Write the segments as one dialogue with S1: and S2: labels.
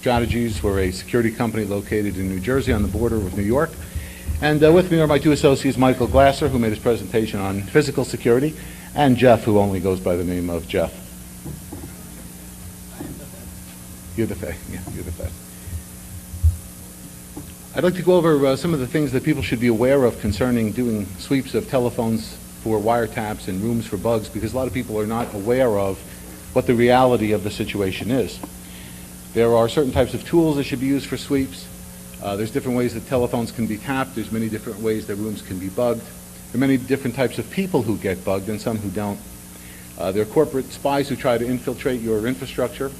S1: Strategies. We're a security company located in New Jersey on the border with New York. And with me are my two associates, Michael Glasser, who made his presentation on physical security, and Jeff, who only goes by the name of Jeff. You're the Fed. Yeah, you're the Fed. I'd like to go over some of the things that people should be aware of concerning doing sweeps of telephones for wiretaps and rooms for bugs, because a lot of people are not aware of what the reality of the situation is. There are certain types of tools that should be used for sweeps. There's different ways that telephones can be tapped. There's many different ways that rooms can be bugged. There are many different types of people who get bugged and some who don't. There are corporate spies who try to infiltrate your infrastructure.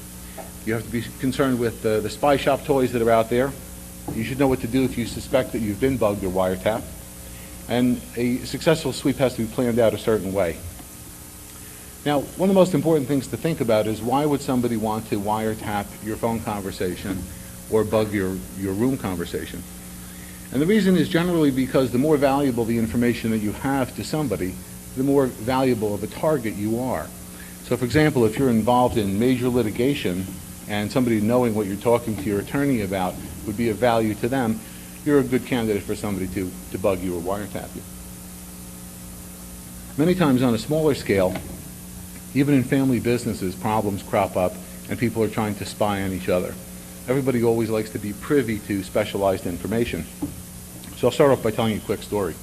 S1: You have to be concerned with the spy shop toys that are out there. You should know what to do if you suspect that you've been bugged or wiretapped. And a successful sweep has to be planned out a certain way. Now, one of the most important things to think about is, why would somebody want to wiretap your phone conversation or bug your room conversation? And the reason is generally because the more valuable the information that you have to somebody, the more valuable of a target you are. So, for example, if you're involved in major litigation and somebody knowing what you're talking to your attorney about would be of value to them, you're a good candidate for somebody to bug you or wiretap you. Many times on a smaller scale, even in family businesses, problems crop up and people are trying to spy on each other. Everybody always likes to be privy to specialized information. So I'll start off by telling you a quick story.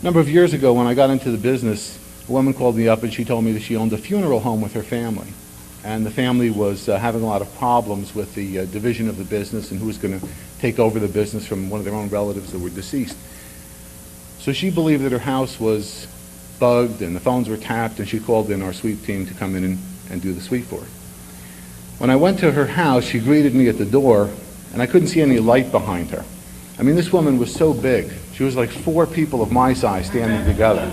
S1: A number of years ago, when I got into the business, a woman called me up and she told me that she owned a funeral home with her family. And the family was having a lot of problems with the division of the business and who was going to take over the business from one of their own relatives that were deceased. So she believed that her house was bugged and the phones were tapped, and she called in our sweep team to come in and do the sweep for her. When I went to her house, she greeted me at the door, and I couldn't see any light behind her. I mean, this woman was so big. She was like 4 people of my size standing together.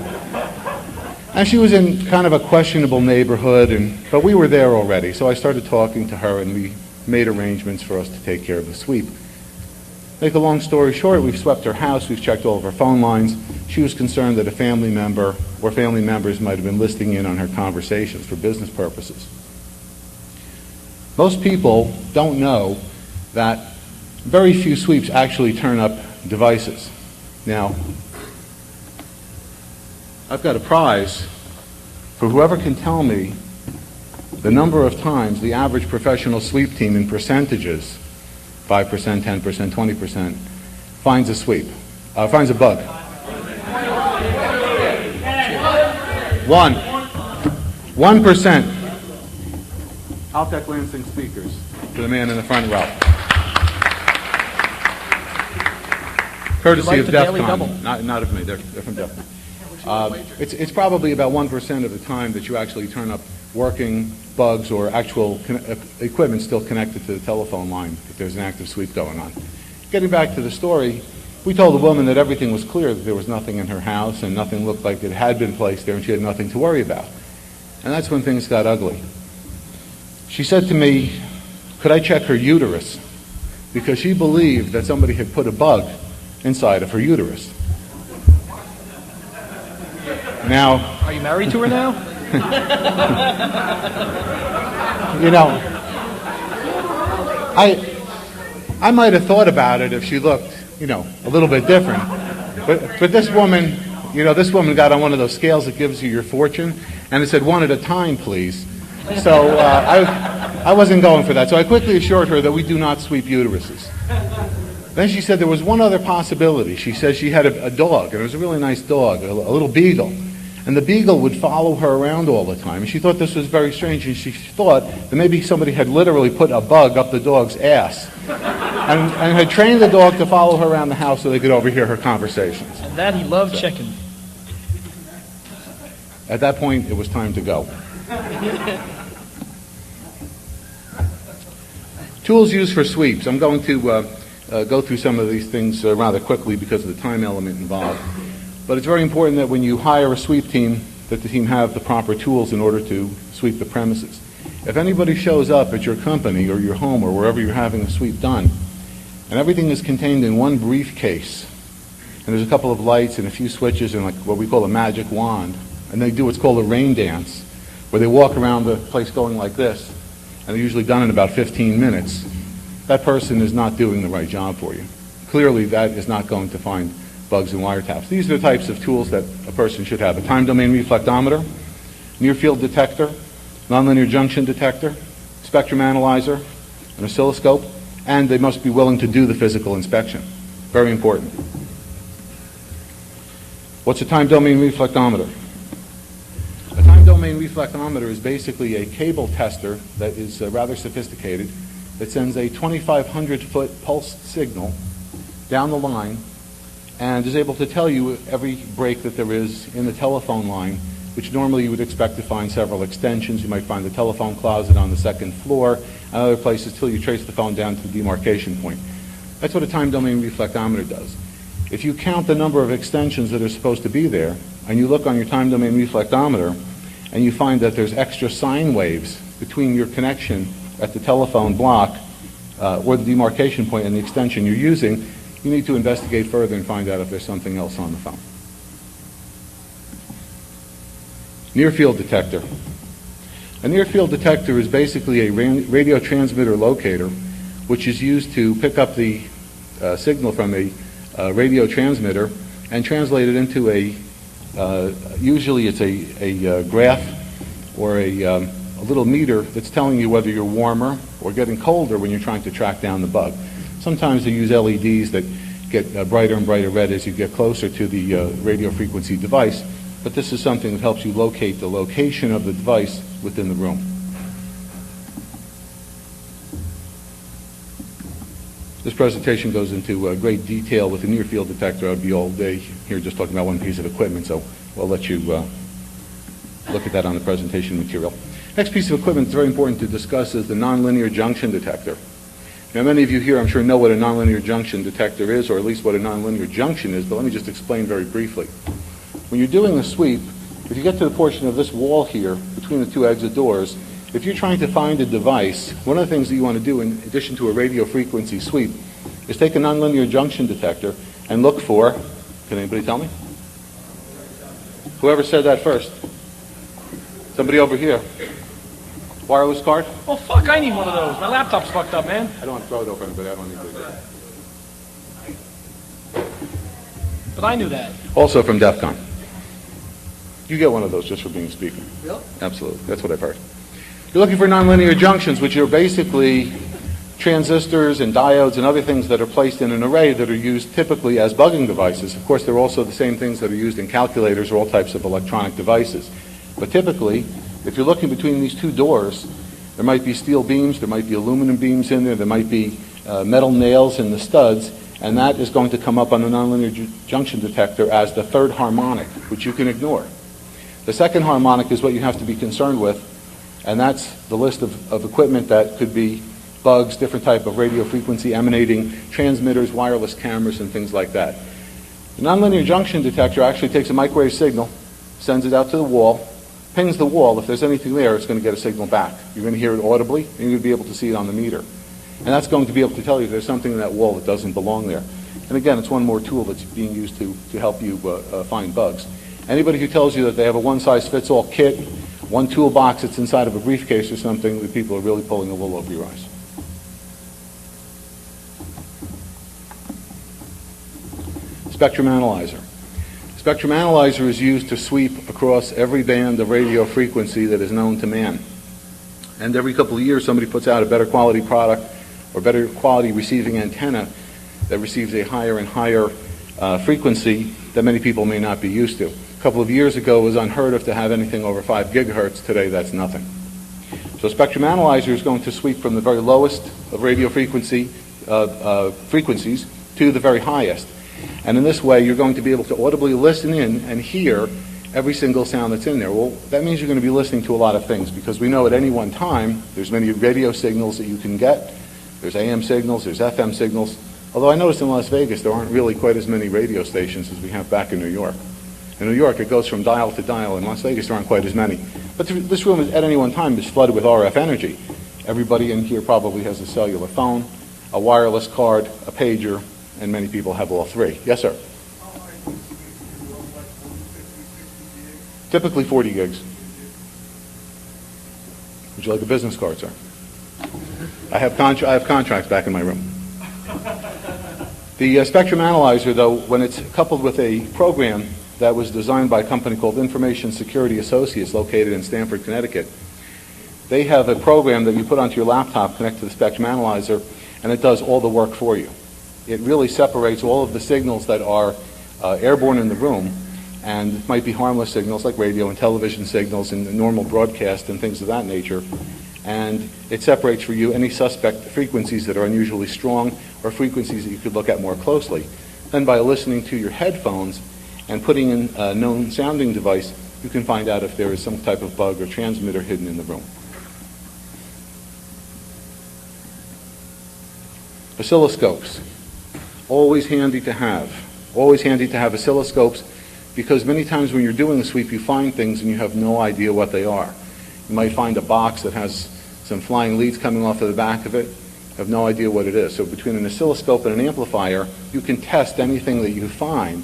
S1: And she was in kind of a questionable neighborhood, but we were there already, so I started talking to her, and we made arrangements for us to take care of the sweep. Make a long story short, we've swept her house, we've checked all of her phone lines. She was concerned that a family member or family members might have been listening in on her conversations for business purposes. Most people don't know that very few sweeps actually turn up devices. Now, I've got a prize for whoever can tell me the number of times the average professional sweep team in percentages, 5%, 10%, 20%, finds a sweep, finds a bug. 1%. Altec Lansing speakers to the man in the front row. Courtesy of DEF CON, not of me, they're from DEF CON. It's probably about 1% of the time that you actually turn up working bugs or actual equipment still connected to the telephone line if there's an active sweep going on. Getting back to the story, we told the woman that everything was clear, that there was nothing in her house and nothing looked like it had been placed there and she had nothing to worry about. And that's when things got ugly. She said to me, could I check her uterus? Because she believed that somebody had put a bug inside of her uterus. Now,
S2: are you married to her now?
S1: You know, I might have thought about it if she looked, a little bit different. But this woman, this woman got on one of those scales that gives you your fortune, and it said 1 at a time, please. So I wasn't going for that. So I quickly assured her that we do not sweep uteruses. Then she said there was one other possibility. She said she had a dog, and it was a really nice dog, a little beagle. And the beagle would follow her around all the time. And she thought this was very strange, and she thought that maybe somebody had literally put a bug up the dog's ass and had trained the dog to follow her around the house so they could overhear her conversations.
S2: And that he loved checking.
S1: At that point, it was time to go. Tools used for sweeps. I'm going to go through some of these things rather quickly because of the time element involved. But it's very important that when you hire a sweep team, that the team have the proper tools in order to sweep the premises. If anybody shows up at your company or your home or wherever you're having a sweep done, and everything is contained in one briefcase, and there's a couple of lights and a few switches and like what we call a magic wand, and they do what's called a rain dance, where they walk around the place going like this, and they're usually done in about 15 minutes, that person is not doing the right job for you. Clearly, that is not going to find bugs and wiretaps. These are the types of tools that a person should have: a time domain reflectometer, near field detector, nonlinear junction detector, spectrum analyzer, an oscilloscope, and they must be willing to do the physical inspection. Very important. What's a time domain reflectometer? A time domain reflectometer is basically a cable tester that is rather sophisticated, that sends a 2,500-foot pulsed signal down the line and is able to tell you every break that there is in the telephone line, which normally you would expect to find several extensions. You might find the telephone closet on the second floor and other places till you trace the phone down to the demarcation point. That's what a time domain reflectometer does. If you count the number of extensions that are supposed to be there, and you look on your time domain reflectometer, and you find that there's extra sine waves between your connection at the telephone block or the demarcation point and the extension you're using, you need to investigate further and find out if there's something else on the phone. Near field detector. A near field detector is basically a radio transmitter locator, which is used to pick up the signal from a radio transmitter and translate it into usually it's a graph or a little meter that's telling you whether you're warmer or getting colder when you're trying to track down the bug. Sometimes they use LEDs that get brighter and brighter red as you get closer to the radio frequency device, but this is something that helps you locate the location of the device within the room. This presentation goes into great detail with the near field detector. I'd be all day here just talking about one piece of equipment, so we'll let you look at that on the presentation material. Next piece of equipment that's very important to discuss is the nonlinear junction detector. Now, many of you here, I'm sure, know what a nonlinear junction detector is, or at least what a nonlinear junction is, but let me just explain very briefly. When you're doing a sweep, if you get to the portion of this wall here between the two exit doors, if you're trying to find a device, one of the things that you want to do in addition to a radio frequency sweep is take a nonlinear junction detector and look for, can anybody tell me? Whoever said that first? Somebody over here. Wireless card?
S2: Oh, fuck, I need one of those. My laptop's fucked up, man.
S1: I don't want to throw it over anybody. I don't need to do that.
S2: But I knew that.
S1: Also from DEF CON. You get one of those just for being a speaker.
S2: Really?
S1: Absolutely. That's what I've heard. You're looking for nonlinear junctions, which are basically transistors and diodes and other things that are placed in an array that are used typically as bugging devices. Of course, they're also the same things that are used in calculators or all types of electronic devices. But typically, if you're looking between these two doors, there might be steel beams, there might be aluminum beams in there might be metal nails in the studs, and that is going to come up on the nonlinear junction detector as the third harmonic, which you can ignore. The second harmonic is what you have to be concerned with, and that's the list of equipment that could be bugs, different type of radio frequency emanating transmitters, wireless cameras, and things like that. The nonlinear junction detector actually takes a microwave signal, sends it out to the wall, pings the wall. If there's anything there, it's going to get a signal back. You're going to hear it audibly, and you're going to be able to see it on the meter. And that's going to be able to tell you if there's something in that wall that doesn't belong there. And again, it's one more tool that's being used to help you find bugs. Anybody who tells you that they have a one-size-fits-all kit, one toolbox that's inside of a briefcase or something, the people are really pulling the wool over your eyes. Spectrum analyzer. Spectrum analyzer is used to sweep across every band of radio frequency that is known to man. And every couple of years, somebody puts out a better quality product or better quality receiving antenna that receives a higher and higher frequency that many people may not be used to. A couple of years ago, it was unheard of to have anything over 5 gigahertz. Today, that's nothing. So spectrum analyzer is going to sweep from the very lowest of radio frequencies to the very highest. And in this way, you're going to be able to audibly listen in and hear every single sound that's in there. Well, that means you're going to be listening to a lot of things, because we know at any one time there's many radio signals that you can get. There's AM signals, there's FM signals. Although I noticed in Las Vegas there aren't really quite as many radio stations as we have back in New York. In New York, it goes from dial to dial. In Las Vegas, there aren't quite as many. But this room at any one time is flooded with RF energy. Everybody in here probably has a cellular phone, a wireless card, a pager, and many people have all three. Yes, sir? Typically 40 gigs. Would you like a business card, sir? I have contracts back in my room. The spectrum analyzer, though, when it's coupled with a program that was designed by a company called Information Security Associates located in Stamford, Connecticut, they have a program that you put onto your laptop, connect to the spectrum analyzer, and it does all the work for you. It really separates all of the signals that are airborne in the room, and might be harmless signals like radio and television signals and normal broadcast and things of that nature. And it separates for you any suspect frequencies that are unusually strong or frequencies that you could look at more closely. Then by listening to your headphones and putting in a known sounding device, you can find out if there is some type of bug or transmitter hidden in the room. Oscilloscopes. Always handy to have. Always handy to have oscilloscopes, because many times when you're doing a sweep, you find things and you have no idea what they are. You might find a box that has some flying leads coming off of the back of it. You have no idea what it is. So between an oscilloscope and an amplifier, you can test anything that you find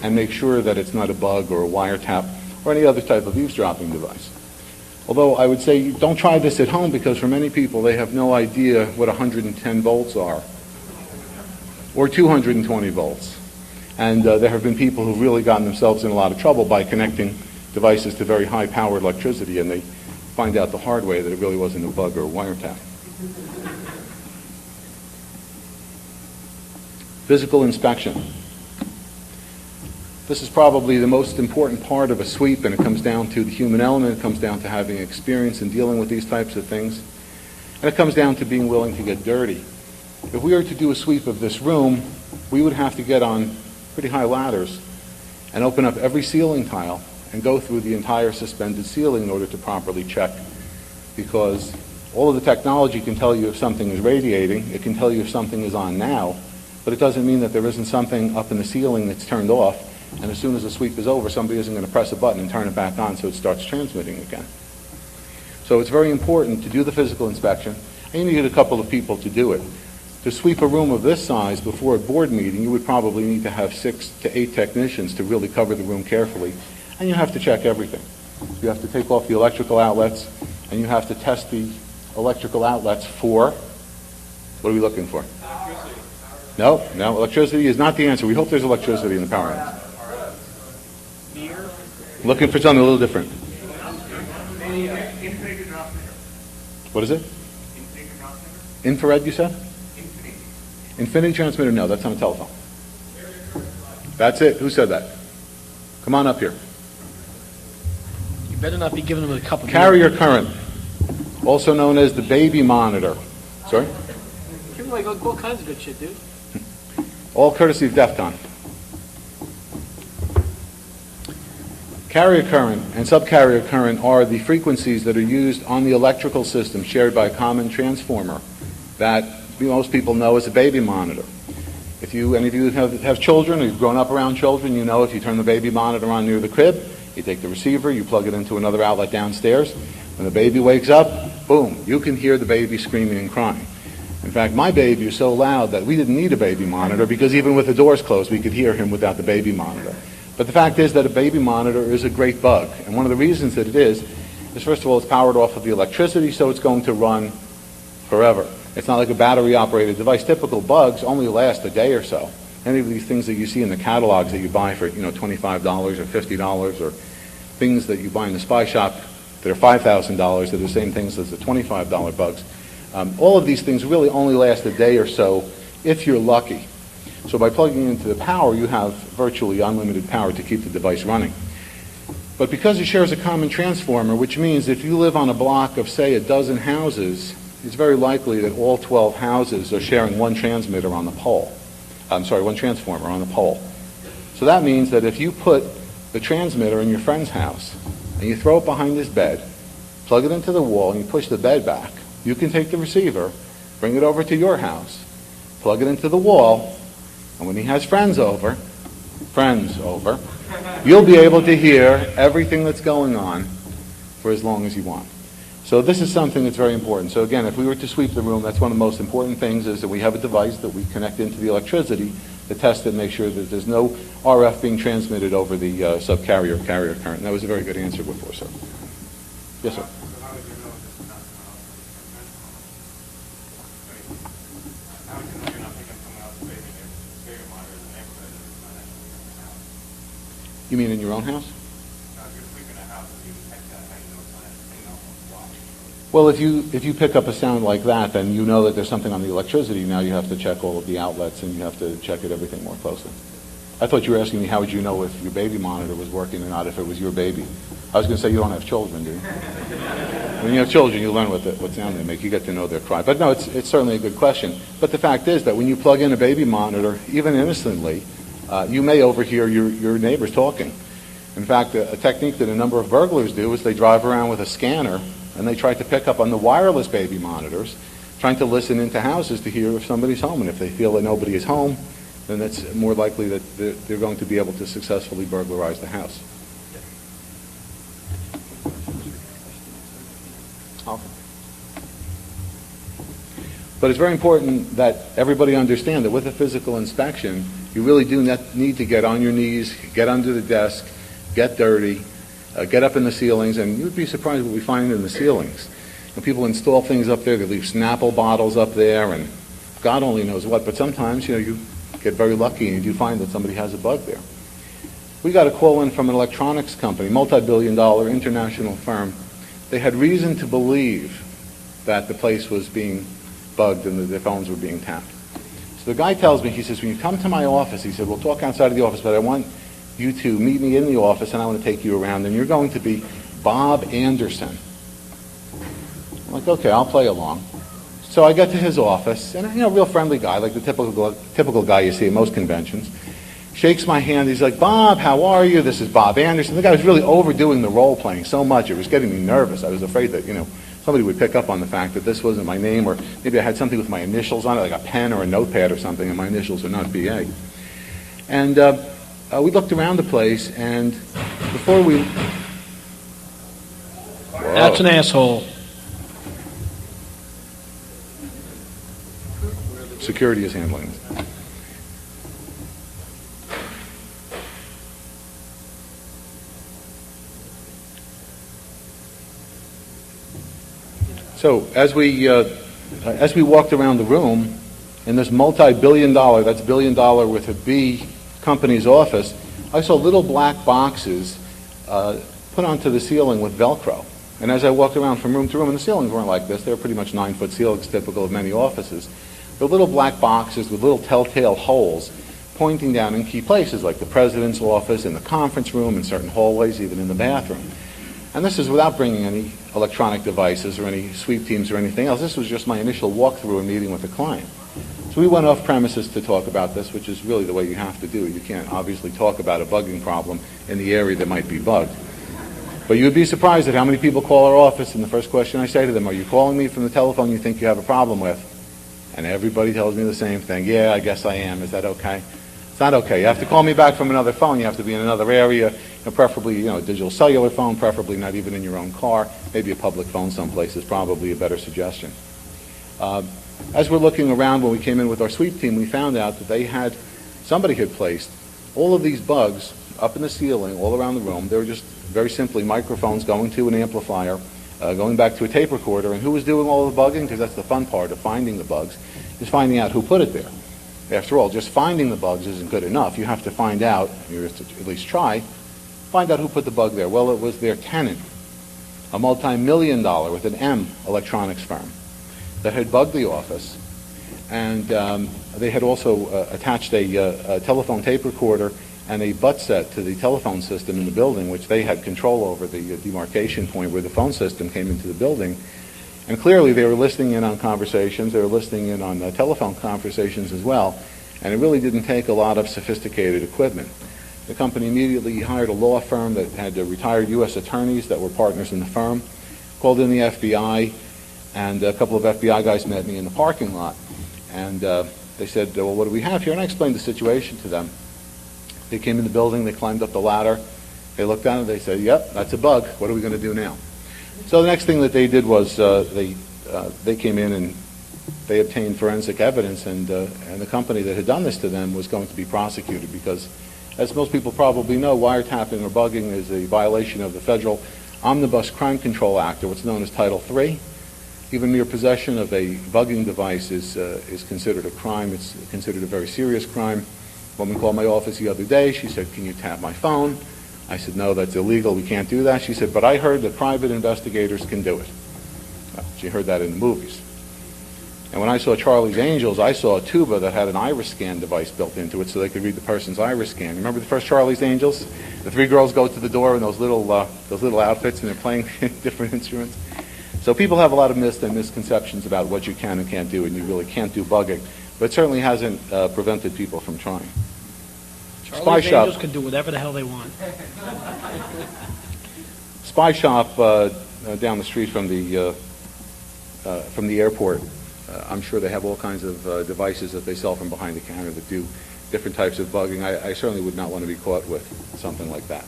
S1: and make sure that it's not a bug or a wiretap or any other type of eavesdropping device. Although I would say don't try this at home, because for many people they have no idea what 110 volts are or 220 volts. And there have been people who've really gotten themselves in a lot of trouble by connecting devices to very high-powered electricity, and they find out the hard way that it really wasn't a bug or a wiretap. Physical inspection. This is probably the most important part of a sweep, and it comes down to the human element. It comes down to having experience in dealing with these types of things. And it comes down to being willing to get dirty. If we were to do a sweep of this room, we would have to get on pretty high ladders and open up every ceiling tile and go through the entire suspended ceiling in order to properly check, because all of the technology can tell you if something is radiating, it can tell you if something is on now, but it doesn't mean that there isn't something up in the ceiling that's turned off, and as soon as the sweep is over, somebody isn't going to press a button and turn it back on so it starts transmitting again. So it's very important to do the physical inspection, and you need a couple of people to do it. To sweep a room of this size before a board meeting, you would probably need to have 6 to 8 technicians to really cover the room carefully, and you have to check everything. You have to take off the electrical outlets, and you have to test the electrical outlets for, what are we looking for? No, electricity is not the answer. We hope there's electricity in the power lines. Looking for something a little different. What is it? Infrared, you said? Infinity transmitter? No, that's on a telephone. That's it. Who said that? Come on up here.
S2: You better not be giving them a cup of
S1: Carrier current, also known as the baby monitor. Sorry?
S2: Give them like all kinds of good shit, dude.
S1: All courtesy of Defcon. Carrier current and subcarrier current are the frequencies that are used on the electrical system shared by a common transformer that most people know as a baby monitor. If any of you have children or you've grown up around children, you know if you turn the baby monitor on near the crib, you take the receiver, you plug it into another outlet downstairs. When the baby wakes up, boom, you can hear the baby screaming and crying. In fact, my baby is so loud that we didn't need a baby monitor, because even with the doors closed, we could hear him without the baby monitor. But the fact is that a baby monitor is a great bug. And one of the reasons that it is first of all, it's powered off of the electricity, so it's going to run forever. It's not like a battery-operated device. Typical bugs only last a day or so. Any of these things that you see in the catalogs that you buy for, $25 or $50, or things that you buy in the spy shop that are $5,000, they're the same things as the $25 bugs. All of these things really only last a day or so if you're lucky. So by plugging into the power, you have virtually unlimited power to keep the device running. But because it shares a common transformer, which means if you live on a block of, say, a dozen houses, it's very likely that all 12 houses are sharing one transmitter on the pole. One transformer on the pole. So that means that if you put the transmitter in your friend's house and you throw it behind his bed, plug it into the wall, and you push the bed back, you can take the receiver, bring it over to your house, plug it into the wall, and when he has friends over, you'll be able to hear everything that's going on for as long as you want. So this is something that's very important. So again, if we were to sweep the room, that's one of the most important things, is that we have a device that we connect into the electricity to test it and make sure that there's no RF being transmitted over the subcarrier carrier current. And that was a very good answer before, sir. Yes, sir. You mean in your own house? Well, if you pick up a sound like that, then you know that there's something on the electricity. Now you have to check all of the outlets, and you have to check everything more closely. I thought you were asking me how would you know if your baby monitor was working or not if it was your baby. I was going to say you don't have children, do you? When you have children, you learn what sound they make. You get to know their cry. But no, it's certainly a good question. But the fact is that when you plug in a baby monitor, even innocently, you may overhear your neighbors talking. In fact, a technique that a number of burglars do is they drive around with a scanner and they try to pick up on the wireless baby monitors, trying to listen into houses to hear if somebody's home. And if they feel that nobody is home, then it's more likely that they're going to be able to successfully burglarize the house. Okay. But it's very important that everybody understand that with a physical inspection, you really do need to get on your knees, get under the desk, get dirty, get up in the ceilings, and you'd be surprised what we find in the ceilings. When people install things up there, they leave Snapple bottles up there, and God only knows what. But sometimes, you get very lucky, and you do find that somebody has a bug there. We got a call in from an electronics company, multi-billion-dollar international firm. They had reason to believe that the place was being bugged and that their phones were being tapped. So the guy tells me, he says, when you come to my office, he said, we'll talk outside of the office, but I want you to meet me in the office, and I want to take you around, and you're going to be Bob Anderson. I'm like, okay, I'll play along. So I get to his office, and real friendly guy, like the typical guy you see at most conventions. Shakes my hand. He's like, Bob, how are you? This is Bob Anderson. The guy was really overdoing the role playing so much, it was getting me nervous. I was afraid that, somebody would pick up on the fact that this wasn't my name, or maybe I had something with my initials on it, like a pen or a notepad or something, and my initials are not BA. And we looked around the place, and before we... Whoa.
S2: That's an asshole.
S1: Security is handling this. So as we walked around the room in this multi-billion-dollar, that's billion-dollar with a B, company's office, I saw little black boxes put onto the ceiling with Velcro. And as I walked around from room to room, and the ceilings weren't like this, they were pretty much 9-foot ceilings, typical of many offices. They're little black boxes with little telltale holes pointing down in key places, like the president's office, in the conference room, in certain hallways, even in the bathroom. And this is without bringing any electronic devices or any sweep teams or anything else. This was just my initial walkthrough and meeting with the client. So we went off premises to talk about this, which is really the way you have to do it. You can't obviously talk about a bugging problem in the area that might be bugged. But you'd be surprised at how many people call our office, and the first question I say to them, are you calling me from the telephone you think you have a problem with? And everybody tells me the same thing. Yeah, I guess I am. Is that okay? It's not okay. You have to call me back from another phone. You have to be in another area, preferably a digital cellular phone, preferably not even in your own car. Maybe a public phone someplace is probably a better suggestion. As we're looking around when we came in with our sweep team, we found out that somebody had placed all of these bugs up in the ceiling all around the room. They were just very simply microphones going to an amplifier, going back to a tape recorder. And who was doing all the bugging? Because that's the fun part of finding the bugs, is finding out who put it there. After all, just finding the bugs isn't good enough. You have to find out, you have to at least try, find out who put the bug there. Well, it was their tenant, a multi-million-dollar with an M electronics firm that had bugged the office. And they had also attached a telephone tape recorder and a butt set to the telephone system in the building, which they had control over, the demarcation point where the phone system came into the building. And clearly they were listening in on conversations. They were listening in on telephone conversations as well. And it really didn't take a lot of sophisticated equipment. The company immediately hired a law firm that had retired U.S. attorneys that were partners in the firm, called in the FBI, and a couple of FBI guys met me in the parking lot. And they said, well, what do we have here? And I explained the situation to them. They came in the building, they climbed up the ladder, they looked down and they said, yep, that's a bug. What are we going to do now? So the next thing that they did was they came in and they obtained forensic evidence, and the company that had done this to them was going to be prosecuted because, as most people probably know, wiretapping or bugging is a violation of the Federal Omnibus Crime Control Act, or what's known as Title III. Even mere possession of a bugging device is considered a crime. It's considered a very serious crime. A woman called my office the other day. She said, can you tap my phone? I said, no, that's illegal. We can't do that. She said, but I heard that private investigators can do it. Well, she heard that in the movies. And when I saw Charlie's Angels, I saw a tuba that had an iris scan device built into it so they could read the person's iris scan. Remember the first Charlie's Angels? The three girls go to the door in those little outfits and they're playing different instruments. So people have a lot of myths and misconceptions about what you can and can't do, and you really can't do bugging. But it certainly hasn't prevented people from trying.
S2: Charlie's Angels can do whatever the hell they want.
S1: Spy Shop down the street from the airport, I'm sure they have all kinds of devices that they sell from behind the counter that do different types of bugging. I certainly would not want to be caught with something like that.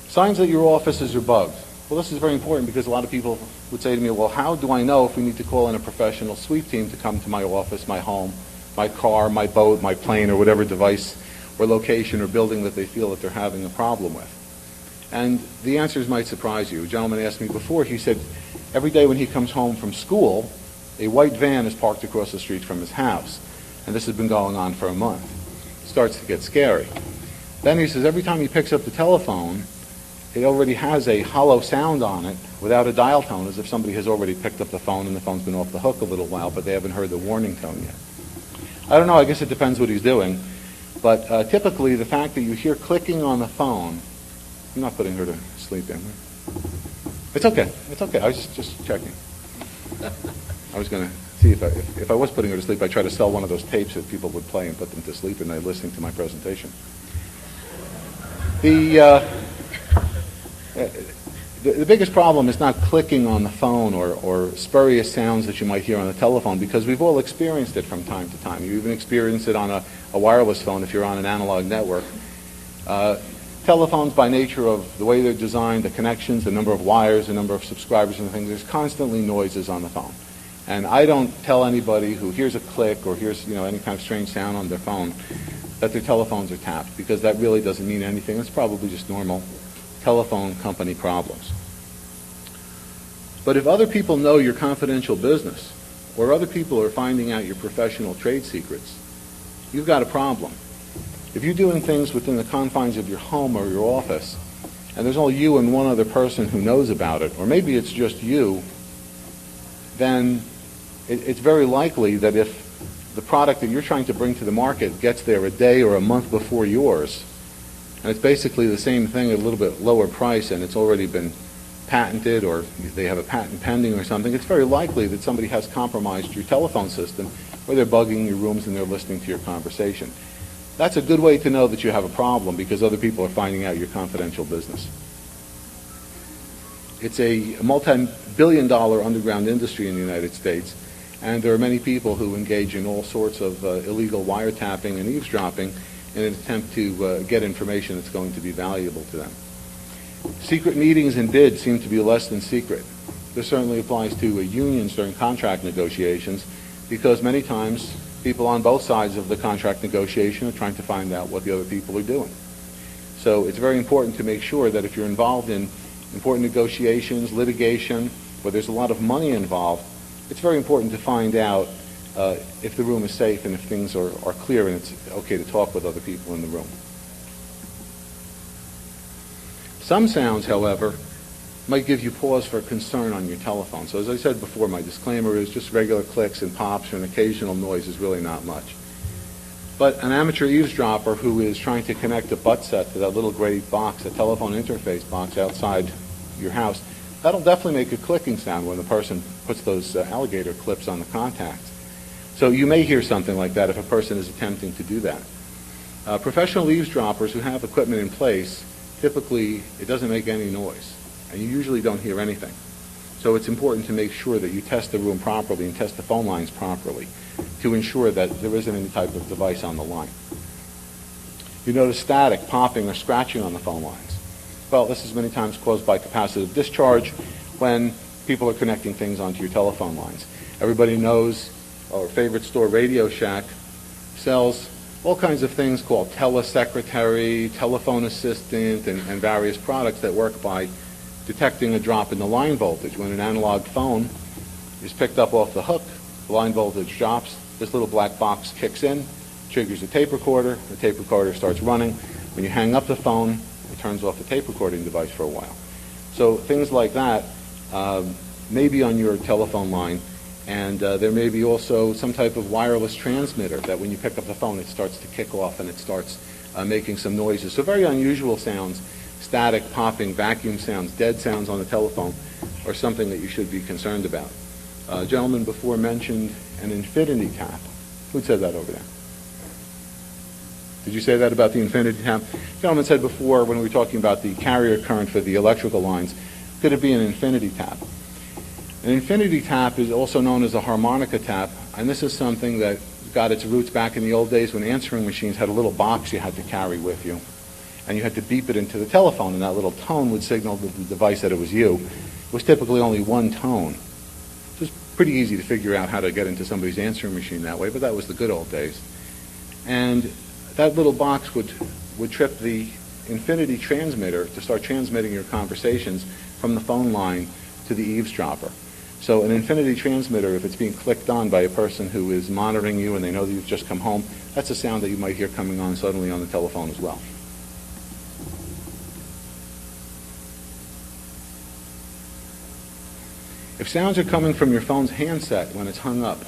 S1: Signs that your offices are bugged. Well, this is very important because a lot of people would say to me, well, how do I know if we need to call in a professional sweep team to come to my office, my home, my car, my boat, my plane, or whatever device or location or building that they feel that they're having a problem with? And the answers might surprise you. A gentleman asked me before, he said, every day when he comes home from school, a white van is parked across the street from his house. And this has been going on for a month. It starts to get scary. Then he says every time he picks up the telephone, it already has a hollow sound on it without a dial tone, as if somebody has already picked up the phone and the phone's been off the hook a little while, but they haven't heard the warning tone yet. I don't know, I guess it depends what he's doing. But typically, the fact that you hear clicking on the phone, I'm not putting her to sleep in. It's okay. It's okay. I was just checking. I was going to see if I was putting her to sleep, I'd try to sell one of those tapes that people would play and put them to sleep and they're listening to my presentation. The biggest problem is not clicking on the phone or spurious sounds that you might hear on the telephone, because we've all experienced it from time to time. You even experience it on a wireless phone if you're on an analog network. Telephones, by nature of the way they're designed, the connections, the number of wires, the number of subscribers and things, there's constantly noises on the phone. And I don't tell anybody who hears a click or hears any kind of strange sound on their phone that their telephones are tapped, because that really doesn't mean anything. It's probably just normal telephone company problems. But if other people know your confidential business, or other people are finding out your professional trade secrets, you've got a problem. If you're doing things within the confines of your home or your office, and there's only you and one other person who knows about it, or maybe it's just you, then it's very likely that if the product that you're trying to bring to the market gets there a day or a month before yours, and it's basically the same thing at a little bit lower price, and it's already been patented, or they have a patent pending or something, it's very likely that somebody has compromised your telephone system, or they're bugging your rooms and they're listening to your conversation. That's a good way to know that you have a problem, because other people are finding out your confidential business. It's a multi-billion-dollar underground industry in the United States, and there are many people who engage in all sorts of illegal wiretapping and eavesdropping in an attempt to get information that's going to be valuable to them. Secret meetings and bids seem to be less than secret. This certainly applies to unions during contract negotiations, because many times people on both sides of the contract negotiation are trying to find out what the other people are doing. So it's very important to make sure that if you're involved in important negotiations, litigation, where there's a lot of money involved, it's very important to find out if the room is safe and if things are clear and it's okay to talk with other people in the room. Some sounds, however, might give you pause for concern on your telephone. So as I said before, my disclaimer is just regular clicks and pops or an occasional noise is really not much. But an amateur eavesdropper who is trying to connect a butt set to that little gray box, a telephone interface box outside your house, that'll definitely make a clicking sound when the person puts those alligator clips on the contacts. So you may hear something like that if a person is attempting to do that. Professional eavesdroppers who have equipment in place, typically it doesn't make any noise, and you usually don't hear anything. So it's important to make sure that you test the room properly and test the phone lines properly to ensure that there isn't any type of device on the line. You notice static, popping, or scratching on the phone lines. Well, this is many times caused by capacitive discharge when people are connecting things onto your telephone lines. Everybody knows our favorite store, Radio Shack, sells all kinds of things called telesecretary, telephone assistant, and various products that work by detecting a drop in the line voltage. When an analog phone is picked up off the hook, the line voltage drops, this little black box kicks in, triggers a tape recorder, the tape recorder starts running. When you hang up the phone, It turns off the tape recording device for a while. So things like that may be on your telephone line, and there may be also some type of wireless transmitter that when you pick up the phone it starts to kick off and it starts making some noises. So very unusual sounds, static, popping, vacuum sounds, dead sounds on the telephone are something that you should be concerned about. A gentleman before mentioned an infinity tap. Who said that over there? Did you say that about the infinity tap? The gentleman said before when we were talking about the carrier current for the electrical lines, could it be an infinity tap? An infinity tap is also known as a harmonica tap, and this is something that got its roots back in the old days when answering machines had a little box you had to carry with you, and you had to beep it into the telephone, and that little tone would signal to the device that it was you. It was typically only one tone. It was pretty easy to figure out how to get into somebody's answering machine that way, but that was the good old days. And that little box would trip the infinity transmitter to start transmitting your conversations from the phone line to the eavesdropper. So an infinity transmitter, if it's being clicked on by a person who is monitoring you and they know that you've just come home, that's a sound that you might hear coming on suddenly on the telephone as well. If sounds are coming from your phone's handset when it's hung up,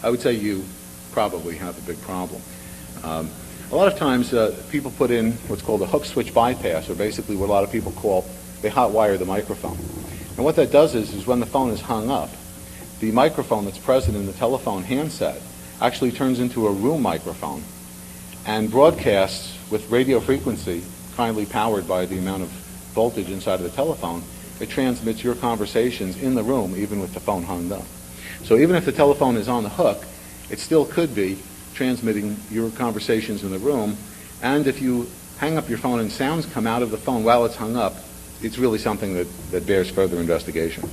S1: I would say you probably have a big problem. A lot of times people put in what's called a hook switch bypass, or basically what a lot of people call, they hot wire the microphone. And what that does is when the phone is hung up, the microphone that's present in the telephone handset actually turns into a room microphone and broadcasts with radio frequency, kindly powered by the amount of voltage inside of the telephone. It transmits your conversations in the room even with the phone hung up. So even if the telephone is on the hook, it still could be transmitting your conversations in the room, and if you hang up your phone and sounds come out of the phone while it's hung up, it's really something that bears further investigation.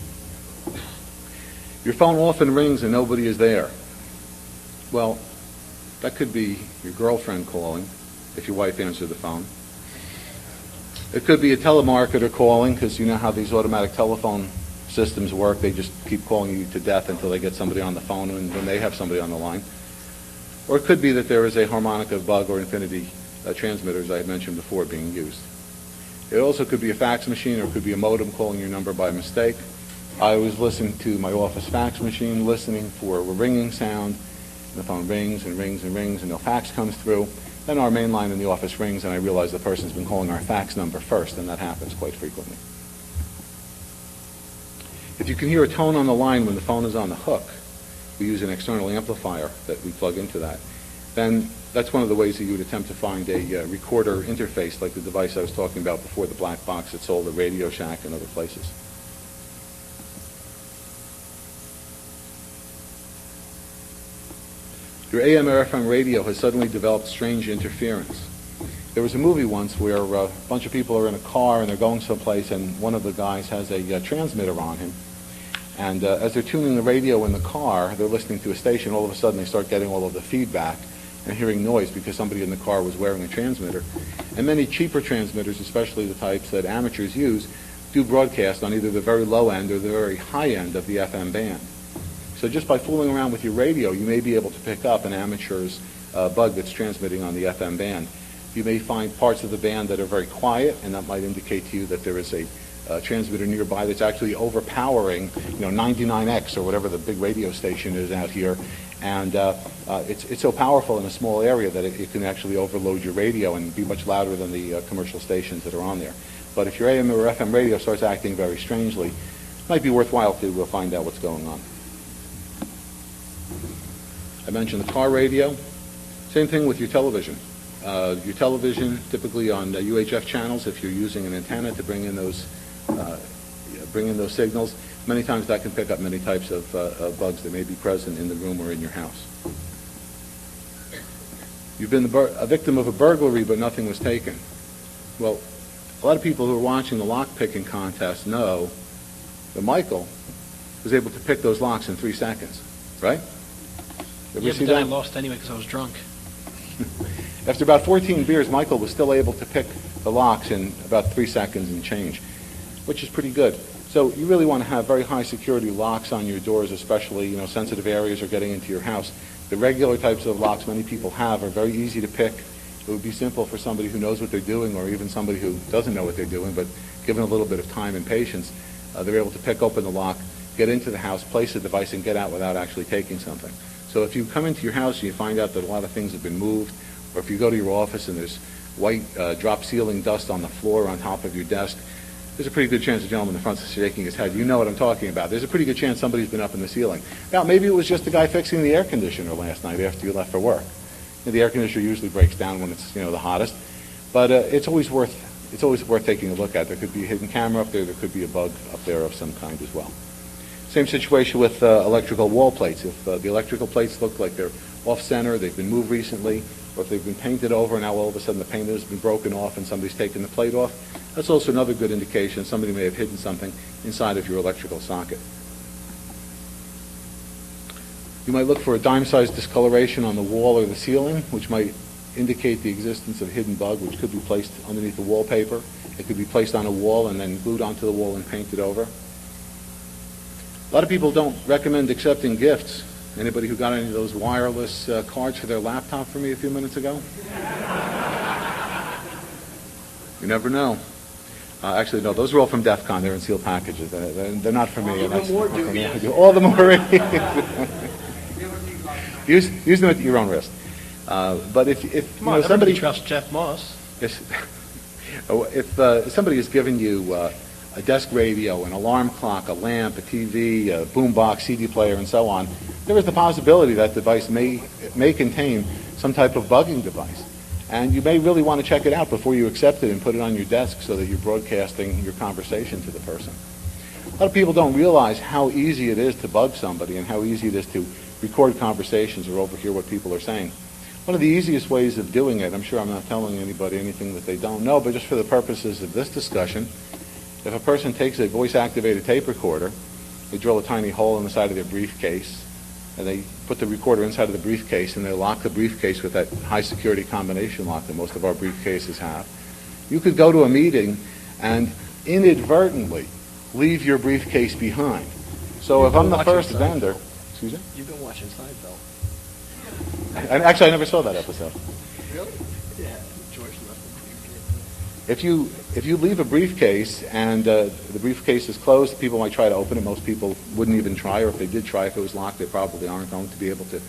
S1: Your phone often rings and nobody is there. Well, that could be your girlfriend calling if your wife answered the phone. It could be a telemarketer calling, because you know how these automatic telephone systems work. They just keep calling you to death until they get somebody on the phone and when they have somebody on the line. Or it could be that there is a harmonica bug or infinity transmitter, as I had mentioned before, being used. It also could be a fax machine, or it could be a modem calling your number by mistake. I always listen to my office fax machine, listening for a ringing sound. And the phone rings and rings and rings, and no fax comes through. Then our main line in the office rings, and I realize the person's been calling our fax number first, and that happens quite frequently. If you can hear a tone on the line when the phone is on the hook, we use an external amplifier that we plug into that, then that's one of the ways that you would attempt to find a recorder interface like the device I was talking about before, the black box that sold at Radio Shack and other places. Your AM or FM radio has suddenly developed strange interference. There was a movie once where a bunch of people are in a car and they're going someplace, and one of the guys has a transmitter on him. And as they're tuning the radio in the car, they're listening to a station, all of a sudden they start getting all of the feedback and hearing noise because somebody in the car was wearing a transmitter. And many cheaper transmitters, especially the types that amateurs use, do broadcast on either the very low end or the very high end of the FM band. So just by fooling around with your radio, you may be able to pick up an amateur's bug that's transmitting on the FM band. You may find parts of the band that are very quiet, and that might indicate to you that there is a transmitter nearby that's actually overpowering, 99X or whatever the big radio station is out here. And it's so powerful in a small area that it can actually overload your radio and be much louder than the commercial stations that are on there. But if your AM or FM radio starts acting very strangely, it might be worthwhile to find out what's going on. I mentioned the car radio. Same thing with your television. Your television, typically on UHF channels, if you're using an antenna to bring in those signals, many times that can pick up many types of bugs that may be present in the room or in your house. You've been a victim of a burglary, but nothing was taken. Well, a lot of people who are watching the lock-picking contest know that Michael was able to pick those locks in 3 seconds, right?
S2: Yeah, but then I lost anyway because I was drunk.
S1: After about 14 beers, Michael was still able to pick the locks in about 3 seconds and change, which is pretty good. So you really want to have very high security locks on your doors, especially sensitive areas or getting into your house. The regular types of locks many people have are very easy to pick, It would be simple for somebody who knows what they're doing, or even somebody who doesn't know what they're doing, but given a little bit of time and patience, they're able to pick open the lock, get into the house, place the device, and get out without actually taking something. So if you come into your house and you find out that a lot of things have been moved, or if you go to your office and there's white drop ceiling dust on the floor on top of your desk, there's a pretty good chance the gentleman in the front is shaking his head. You know what I'm talking about. There's a pretty good chance somebody's been up in the ceiling. Now, maybe it was just the guy fixing the air conditioner last night after you left for work. The air conditioner usually breaks down when it's the hottest, but it's always worth taking a look at. There could be a hidden camera up there. There could be a bug up there of some kind as well. Same situation with electrical wall plates. If the electrical plates look like they're off-center, they've been moved recently, or if they've been painted over and now all of a sudden the paint has been broken off and somebody's taken the plate off, that's also another good indication somebody may have hidden something inside of your electrical socket. You might look for a dime-sized discoloration on the wall or the ceiling, which might indicate the existence of a hidden bug, which could be placed underneath the wallpaper. It could be placed on a wall and then glued onto the wall and painted over. A lot of people don't recommend accepting gifts. Anybody who got any of those wireless cards for their laptop for me a few minutes ago? You never know. Actually, no, those are all from DEF CON. They're in sealed packages. They're not for me.
S2: Even more dubious.
S1: All the more. Use them at your own risk. But if
S2: Come on,
S1: somebody
S2: trusts Jeff Moss.
S1: if somebody has given you a desk radio, an alarm clock, a lamp, a TV, a boombox, CD player, and so on, there is the possibility that device may contain some type of bugging device. And you may really want to check it out before you accept it and put it on your desk so that you're broadcasting your conversation to the person. A lot of people don't realize how easy it is to bug somebody and how easy it is to record conversations or overhear what people are saying. One of the easiest ways of doing it, I'm sure I'm not telling anybody anything that they don't know, but just for the purposes of this discussion, if a person takes a voice-activated tape recorder, they drill a tiny hole in the side of their briefcase, and they put the recorder inside of the briefcase, and they lock the briefcase with that high-security combination lock that most of our briefcases have. You could go to a meeting and inadvertently leave your briefcase behind. So if I'm the first vendor... Excuse me?
S2: You've been watching Seinfeld.
S1: And actually, I never saw that episode.
S2: Really? Yeah, George left the
S1: If you leave a briefcase and the briefcase is closed, people might try to open it. Most people wouldn't even try, or if they did try, if it was locked, they probably aren't going to be able to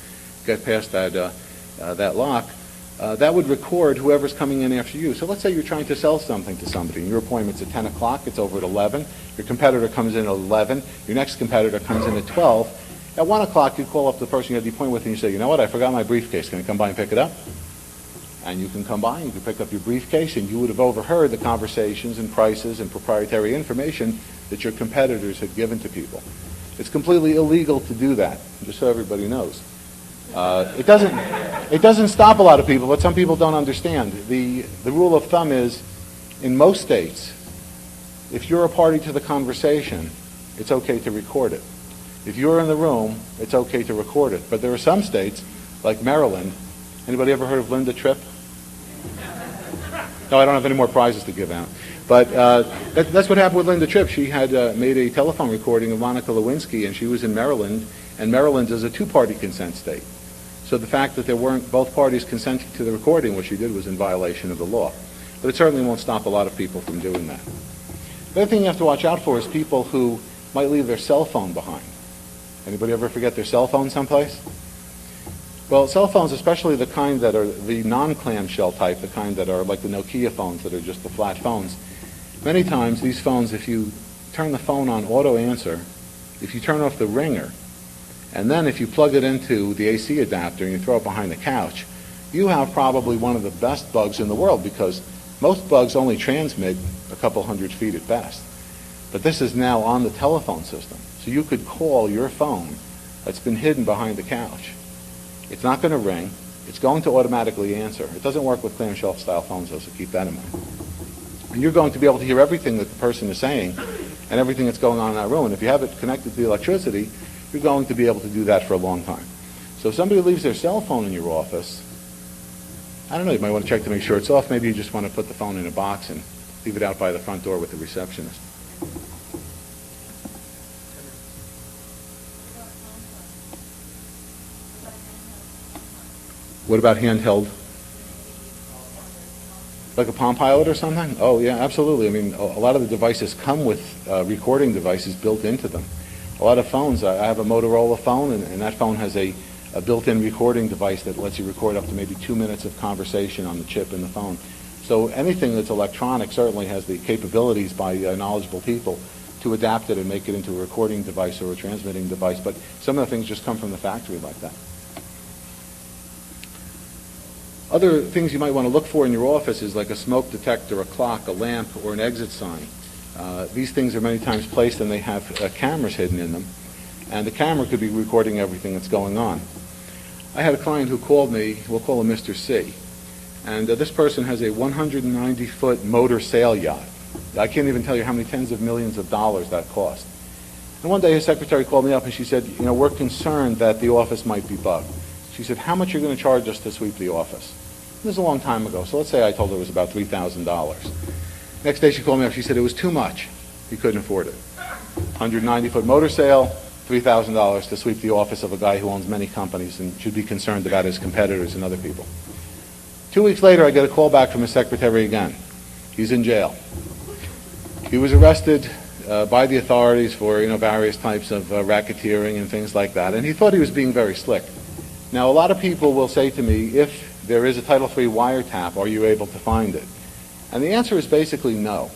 S1: get past that lock. That would record whoever's coming in after you. So let's say you're trying to sell something to somebody, and your appointment's at 10 o'clock, it's over at 11. Your competitor comes in at 11. Your next competitor comes in at 12. At 1 o'clock, you call up the person you had the appointment with, and you say, you know what, I forgot my briefcase. Can I come by and pick it up? And you can come by, and you can pick up your briefcase, and you would have overheard the conversations and prices and proprietary information that your competitors had given to people. It's completely illegal to do that, just so everybody knows. It doesn't stop a lot of people, but some people don't understand. The rule of thumb is, in most states, if you're a party to the conversation, it's okay to record it. If you're in the room, it's okay to record it. But there are some states, like Maryland. Anybody ever heard of Linda Tripp? No, I don't have any more prizes to give out. But that's what happened with Linda Tripp. She had made a telephone recording of Monica Lewinsky, and she was in Maryland, and Maryland is a two-party consent state. So the fact that there weren't both parties consenting to the recording, what she did was in violation of the law. But it certainly won't stop a lot of people from doing that. The other thing you have to watch out for is people who might leave their cell phone behind. Anybody ever forget their cell phone someplace? Well, cell phones, especially the kind that are the non-clamshell type, the kind that are like the Nokia phones that are just the flat phones, many times these phones, if you turn the phone on auto answer, if you turn off the ringer, and then if you plug it into the AC adapter and you throw it behind the couch, you have probably one of the best bugs in the world, because most bugs only transmit a couple hundred feet at best. But this is now on the telephone system. So you could call your phone that's been hidden behind the couch. It's not going to ring. It's going to automatically answer. It doesn't work with clamshell style phones, though, so keep that in mind. And you're going to be able to hear everything that the person is saying and everything that's going on in that room. And if you have it connected to the electricity, you're going to be able to do that for a long time. So if somebody leaves their cell phone in your office, I don't know, you might want to check to make sure it's off. Maybe you just want to put the phone in a box and leave it out by the front door with the receptionist. What about handheld? Like a Palm Pilot or something? Oh, yeah, absolutely. I mean, a lot of the devices come with recording devices built into them. A lot of phones, I have a Motorola phone, and that phone has a built-in recording device that lets you record up to maybe 2 minutes of conversation on the chip in the phone. So anything that's electronic certainly has the capabilities by knowledgeable people to adapt it and make it into a recording device or a transmitting device. But some of the things just come from the factory like that. Other things you might want to look for in your office is like a smoke detector, a clock, a lamp, or an exit sign. These things are many times placed and they have cameras hidden in them. And the camera could be recording everything that's going on. I had a client who called me, we'll call him Mr. C. And this person has a 190-foot motor sail yacht. I can't even tell you how many tens of millions of dollars that cost. And one day his secretary called me up and she said, you know, we're concerned that the office might be bugged. She said, how much are you going to charge us to sweep the office? This was a long time ago, so let's say I told her it was about $3,000. Next day she called me up, she said it was too much. He couldn't afford it. 190-foot motor sail, $3,000 to sweep the office of a guy who owns many companies and should be concerned about his competitors and other people. 2 weeks later, I get a call back from his secretary again. He's in jail. He was arrested by the authorities for various types of racketeering and things like that, and he thought he was being very slick. Now, a lot of people will say to me, if there is a Title III wiretap, are you able to find it? And the answer is basically no.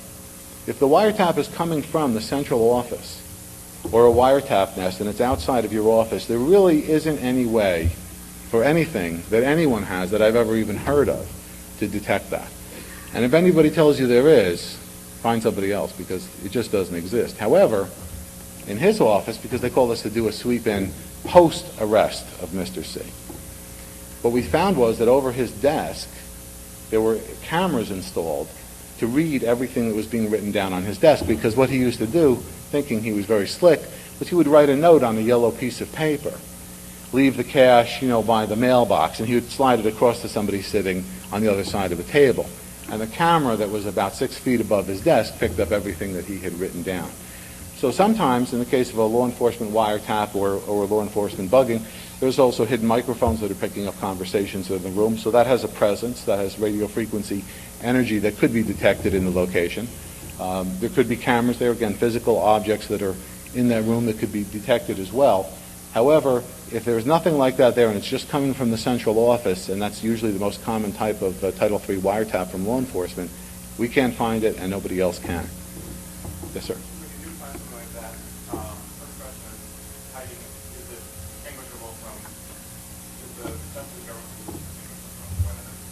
S1: If the wiretap is coming from the central office or a wiretap nest and it's outside of your office, there really isn't any way for anything that anyone has that I've ever even heard of to detect that. And if anybody tells you there is, find somebody else because it just doesn't exist. However, in his office, because they called us to do a sweep-in post-arrest of Mr. C, what we found was that over his desk there were cameras installed to read everything that was being written down on his desk, because what he used to do, thinking he was very slick, was he would write a note on a yellow piece of paper, leave the cash, by the mailbox, and he would slide it across to somebody sitting on the other side of the table. And the camera that was about 6 feet above his desk picked up everything that he had written down. So sometimes, in the case of a law enforcement wiretap or law enforcement bugging, there's also hidden microphones that are picking up conversations in the room. So that has a presence, that has radio frequency energy that could be detected in the location. There could be cameras there, again, physical objects that are in that room that could be detected as well. However, if there's nothing like that there and it's just coming from the central office, and that's usually the most common type of Title III wiretap from law enforcement, we can't find it and nobody else can. Yes, sir.
S3: When you do find something like that, first question is, how do you, is it distinguishable from, is the central government distinguishable from when it is?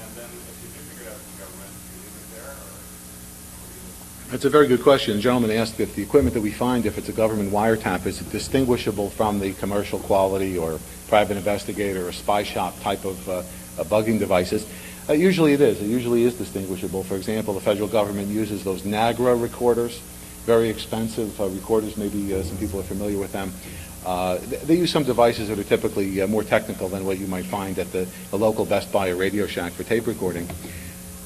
S3: And then if you do figure it out from government, do you leave it there, or?
S1: That's a very good question. The gentleman asked if the equipment that we find, if it's a government wiretap, is it distinguishable from the commercial quality or private investigator or spy shop type of bugging devices. Usually it is. It usually is distinguishable. For example, the federal government uses those NAGRA recorders, very expensive recorders. Maybe some people are familiar with them. They use some devices that are typically more technical than what you might find at the local Best Buy or Radio Shack for tape recording.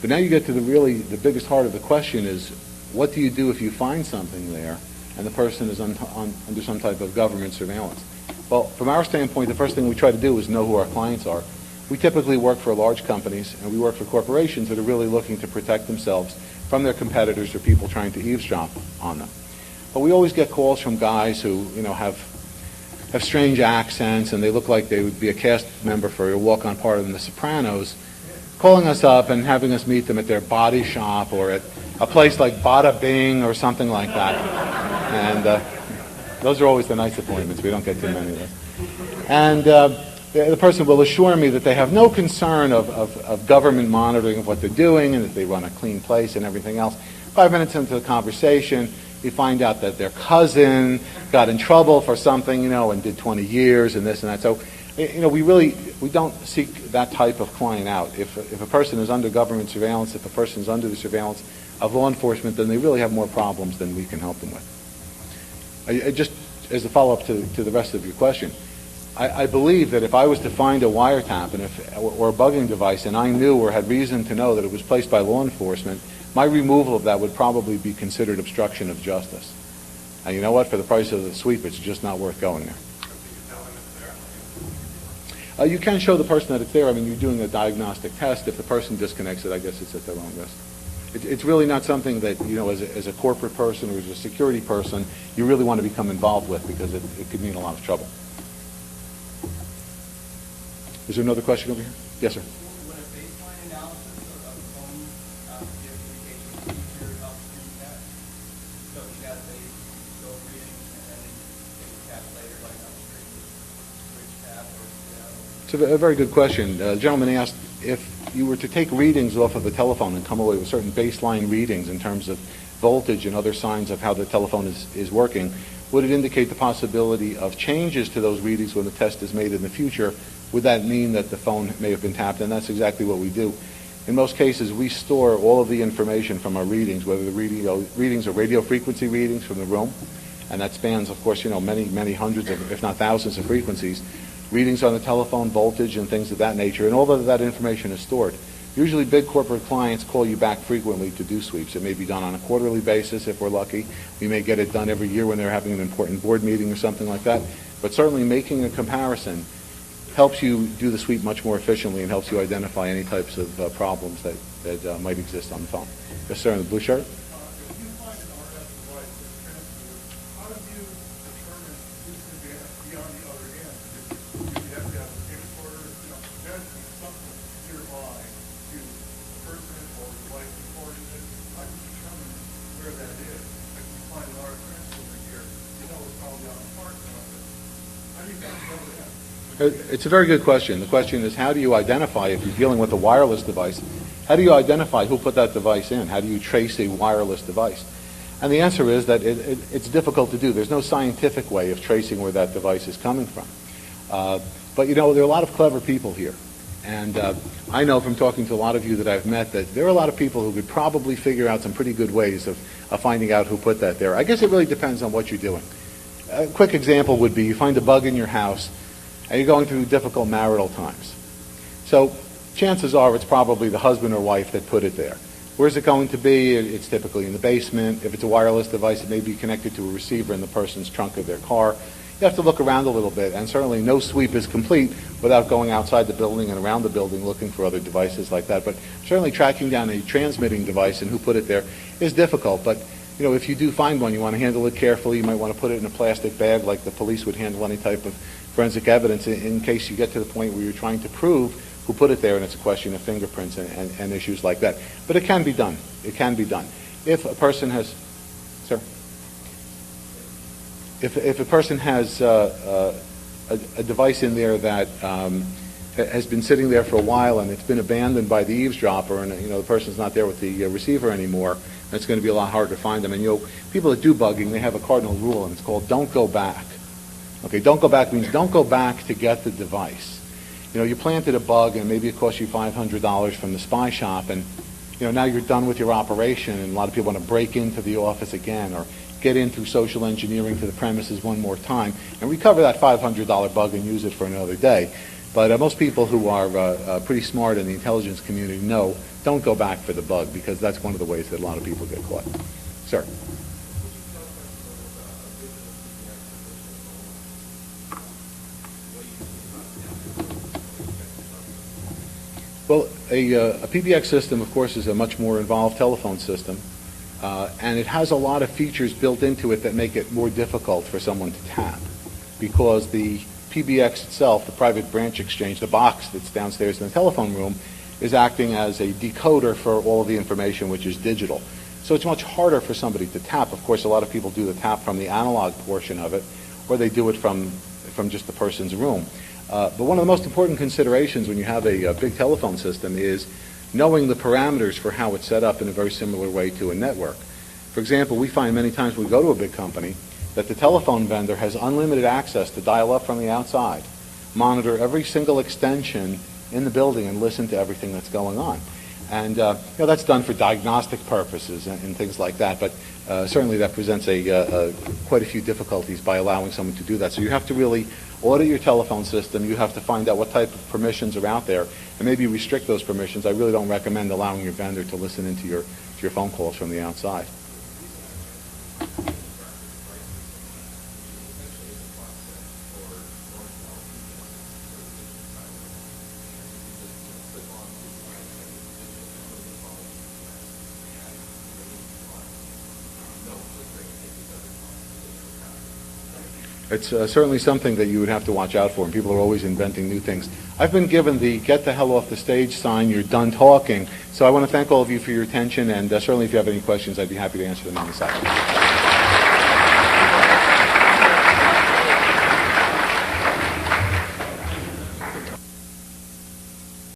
S1: But now you get to the biggest part of the question is, what do you do if you find something there and the person is under some type of government surveillance? Well, from our standpoint, the first thing we try to do is know who our clients are. We typically work for large companies, and we work for corporations that are really looking to protect themselves from their competitors or people trying to eavesdrop on them. But we always get calls from guys who, have strange accents, and they look like they would be a cast member for a walk-on part in The Sopranos, calling us up and having us meet them at their body shop or at a place like Bada Bing or something like that. And those are always the nice appointments. We don't get too many of those. And the person will assure me that they have no concern of government monitoring of what they're doing and that they run a clean place and everything else. 5 minutes into the conversation, you find out that their cousin got in trouble for something, and did 20 years and this and that. So, we don't seek that type of client out. If a person is under government surveillance, if a person is under the surveillance of law enforcement, then they really have more problems than we can help them with. Just as a follow-up to the rest of your question, I believe that if I was to find a wiretap or a bugging device and I knew or had reason to know that it was placed by law enforcement, my removal of that would probably be considered obstruction of justice. And you know what? For the price of the sweep, it's just not worth going there. You can show the person that it's there. I mean, you're doing a diagnostic test. If the person disconnects it, I guess it's at their own risk. It's really not something that, as a corporate person or as a security person, you really want to become involved with, because it could mean a lot of trouble. Is there another question over here? Yes, sir.
S4: Would a baseline analysis of the phone communication feature upstream test? So you got a go reading and then maybe tap later, like upstream switch tap or
S1: It's a very good question. The gentleman asked if you were to take readings off of the telephone and come away with certain baseline readings in terms of voltage and other signs of how the telephone is working, would it indicate the possibility of changes to those readings when the test is made in the future? Would that mean that the phone may have been tapped? And that's exactly what we do. In most cases, we store all of the information from our readings, whether the readings are radio frequency readings from the room, and that spans, of course, many, many hundreds of, if not thousands of frequencies, readings on the telephone, voltage, and things of that nature, and all of that information is stored. Usually big corporate clients call you back frequently to do sweeps. It may be done on a quarterly basis if we're lucky. We may get it done every year when they're having an important board meeting or something like that. But certainly making a comparison helps you do the sweep much more efficiently and helps you identify any types of problems that might exist on the phone. Yes, sir, in the blue shirt.
S3: If you find an RF device that's transmitted, how do you determine who's going to be on the other end? Do you have to have a camcorder? There has to be something nearby to the person or the device recording it. How do you determine where that is? Like you find an RF transmitter here, you know it's probably on the park. How do you find the other end?
S1: It's a very good question. The question is, how do you identify, if you're dealing with a wireless device, how do you identify who put that device in? How do you trace a wireless device? And the answer is that it's difficult to do. There's no scientific way of tracing where that device is coming from. But, there are a lot of clever people here. And I know from talking to a lot of you that I've met that there are a lot of people who could probably figure out some pretty good ways of finding out who put that there. I guess it really depends on what you're doing. A quick example would be you find a bug in your house and you're going through difficult marital times. So chances are it's probably the husband or wife that put it there. Where's it going to be? It's typically in the basement. If it's a wireless device, it may be connected to a receiver in the person's trunk of their car. You have to look around a little bit, and certainly no sweep is complete without going outside the building and around the building looking for other devices like that. But certainly tracking down a transmitting device and who put it there is difficult. But if you do find one, you want to handle it carefully. You might want to put it in a plastic bag like the police would handle any type of forensic evidence in case you get to the point where you're trying to prove who put it there, and it's a question of fingerprints and issues like that. But it can be done. It can be done. If a person has, sir, if a person has a device in there that has been sitting there for a while and it's been abandoned by the eavesdropper, and the person's not there with the receiver anymore, it's going to be a lot harder to find them. And people that do bugging, they have a cardinal rule, and it's called "don't go back." Okay, don't go back means don't go back to get the device. You planted a bug and maybe it cost you $500 from the spy shop, and now you're done with your operation, and a lot of people want to break into the office again or get in through social engineering to the premises one more time and recover that $500 bug and use it for another day. But most people who are pretty smart in the intelligence community know don't go back for the bug, because that's one of the ways that a lot of people get caught. Sir. Well, a PBX system, of course, is a much more involved telephone system, and it has a lot of features built into it that make it more difficult for someone to tap, because the PBX itself, the private branch exchange, the box that's downstairs in the telephone room, is acting as a decoder for all of the information, which is digital. So it's much harder for somebody to tap. Of course, a lot of people do the tap from the analog portion of it, or they do it from just the person's room. But one of the most important considerations when you have a big telephone system is knowing the parameters for how it's set up in a very similar way to a network. For example, we find many times when we go to a big company that the telephone vendor has unlimited access to dial up from the outside, monitor every single extension in the building, and listen to everything that's going on. And that's done for diagnostic purposes and things like that, but certainly that presents quite a few difficulties by allowing someone to do that. So you have to really audit your telephone system. You have to find out what type of permissions are out there and maybe restrict those permissions. I really don't recommend allowing your vendor to listen into your phone calls from the outside. It's certainly something that you would have to watch out for, and people are always inventing new things. I've been given the get the hell off the stage sign, you're done talking, so I want to thank all of you for your attention, and certainly if you have any questions, I'd be happy to answer them on the side.